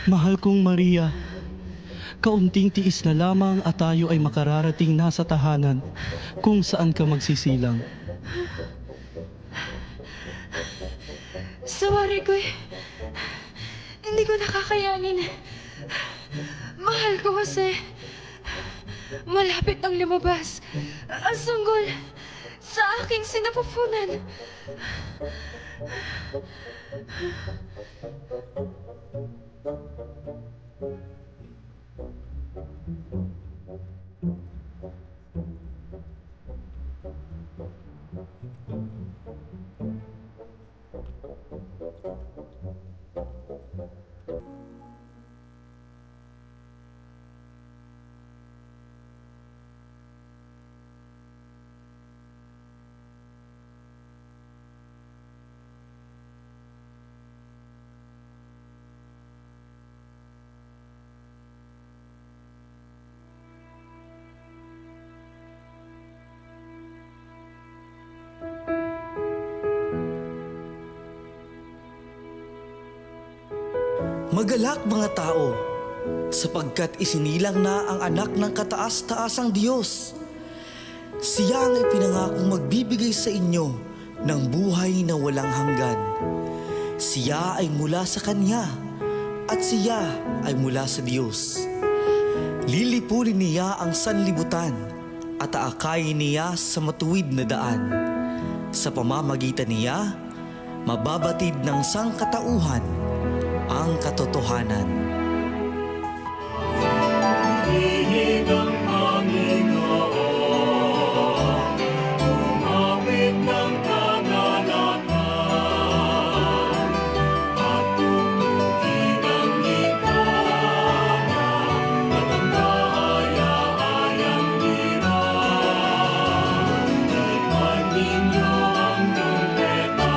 Mahal kong Maria, kaunting tiis na lamang at tayo ay makararating na sa tahanan kung saan ka magsisilang. Sa wari ko'y hindi ko nakakayanin. Mahal ko, Jose. Malapit nang lumabas ang sanggol sa aking sinapupunan. Magalak mga tao, sapagkat isinilang na ang anak ng kataas-taasang Diyos. Siya ang ipinangakong magbibigay sa inyo ng buhay na walang hanggan. Siya ay mula sa Kanya at siya ay mula sa Diyos. Lilipunin niya ang sanlibutan at aakayin niya sa matuwid na daan. Sa pamamagitan niya, mababatid ng sangkatauhan ang katotohanan. Ihig ang Panginoon, umawit ng kagalakan, at tugtugin ang gitara, at ang kahaya-hayang lira. Ipan ninyo ang trumpeta.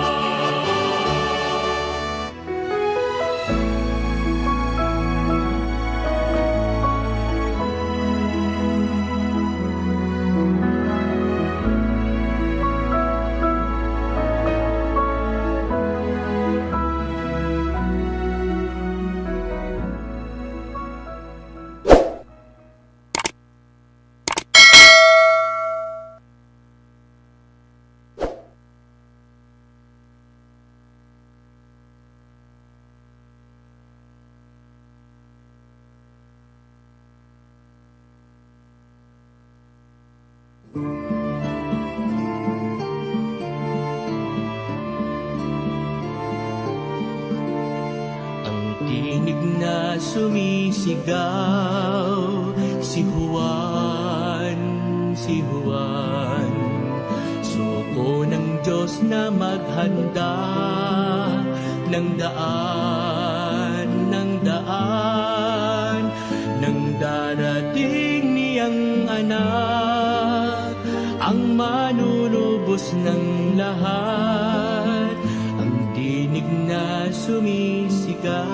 Ang tinig na sumisigaw, si Juan, si Juan. Suko ng Diyos na maghanda ng daan, ng darating niyang anak, ang manunubos ng lahat. Ang tinig na sumisigaw,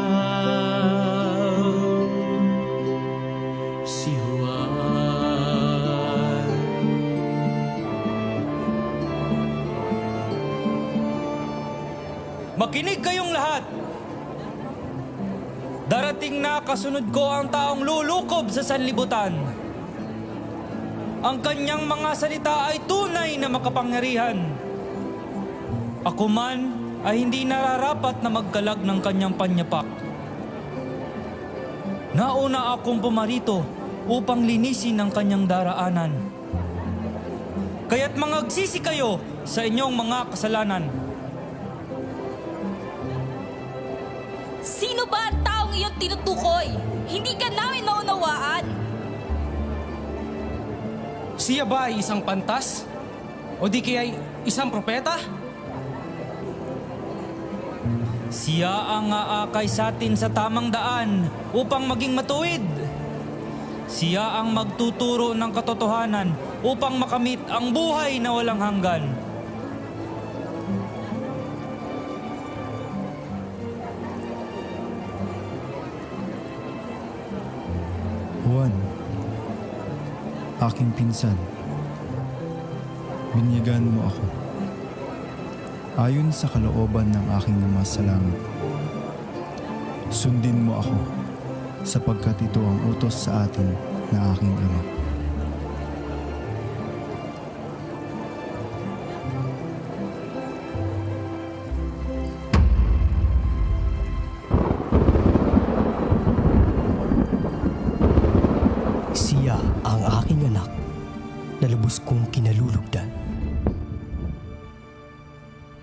si Juan. Makinig kayong lahat! Darating na kasunod ko ang taong lulukob sa sanlibutan. Ang kanyang mga salita ay tunay na makapangyarihan. Ako man ay hindi nararapat na magkalag ng kanyang panyapak. Nauna akong pumarito upang linisin ang kanyang daraanan. Kaya't mangagsisi kayo sa inyong mga kasalanan. Sino ba ang taong iyong tinutukoy? Hindi ka namin maunawaan. Siya ba ay isang pantas? O di kaya isang propeta? Siya ang aakay sa atin sa tamang daan upang maging matuwid. Siya ang magtuturo ng katotohanan upang makamit ang buhay na walang hanggan. Juan, aking pinsan, binyagan mo ako. Ayon sa kalooban ng aking Ama sa langit, Sundin mo ako, sapagkat ito ang utos sa atin na aking ama. Siya ang aking anak na lubos kong kinalulugdan.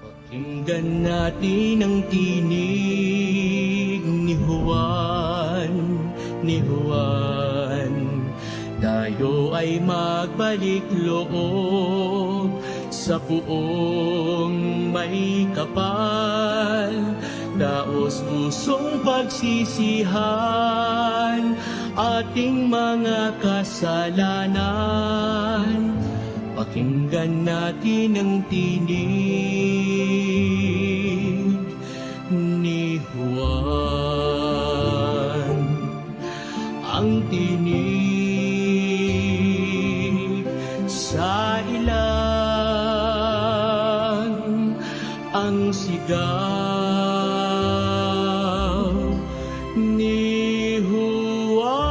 Pakinggan natin ang tinig ni Juan, ni Juan. Tayo ay magbalik loob sa puong may kapal. Daos pusong pagsisihan ating mga kasalanan. Pakinggan natin ang tinig ni Juan. Ang tinig sa ilang, ang sigaw ni Juan.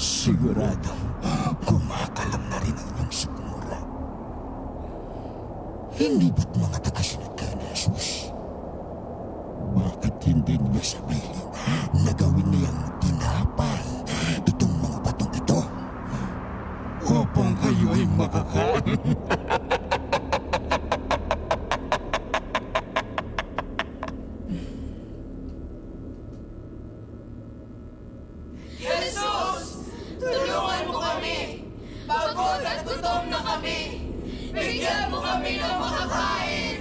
Sigurado, kumakalam na rin ang iyong sikmura. Hindi ba't mga tagasunod kayo ni Jesus? Bakit hindi niyo sabihin na gawin niyang tinapay itong mga batong ito? Upang kayo ay makakain. Tulungan mo kami! Pagod at gutom na kami! Bigyan mo kami ng makakain!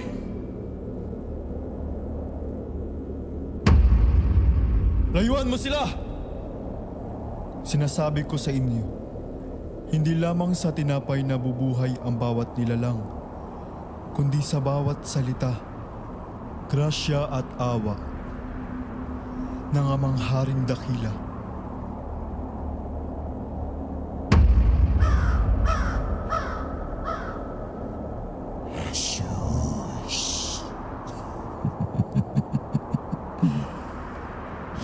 Layuan mo sila! Sinasabi ko sa inyo, hindi lamang sa tinapay na bubuhay ang bawat nilalang, kundi sa bawat salita, grasya at awa ng amang haring dakila. Jesus.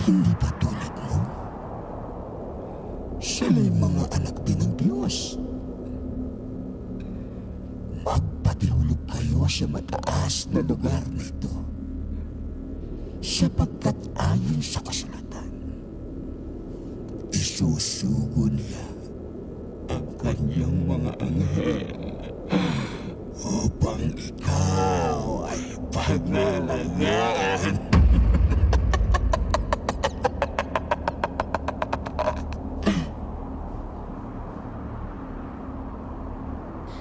Hindi ba tulad mo? Sila'y mga anak din ng Diyos. Magpatihulog kayo sa mataas na lugar nito, sapagkat ayon sa kasulatan, isusugo niya ang kanyang mga anghel upang ikaw ay pangalagaan.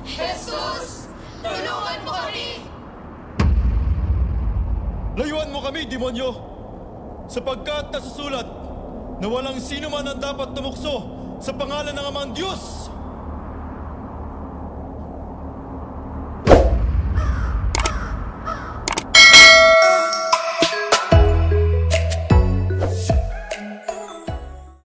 Jesus! Tulungan mo kami! Layuan mo kami, demonyo! Sapagkat nasusulat na walang sino man ang dapat tumukso sa pangalan ng Amang Diyos!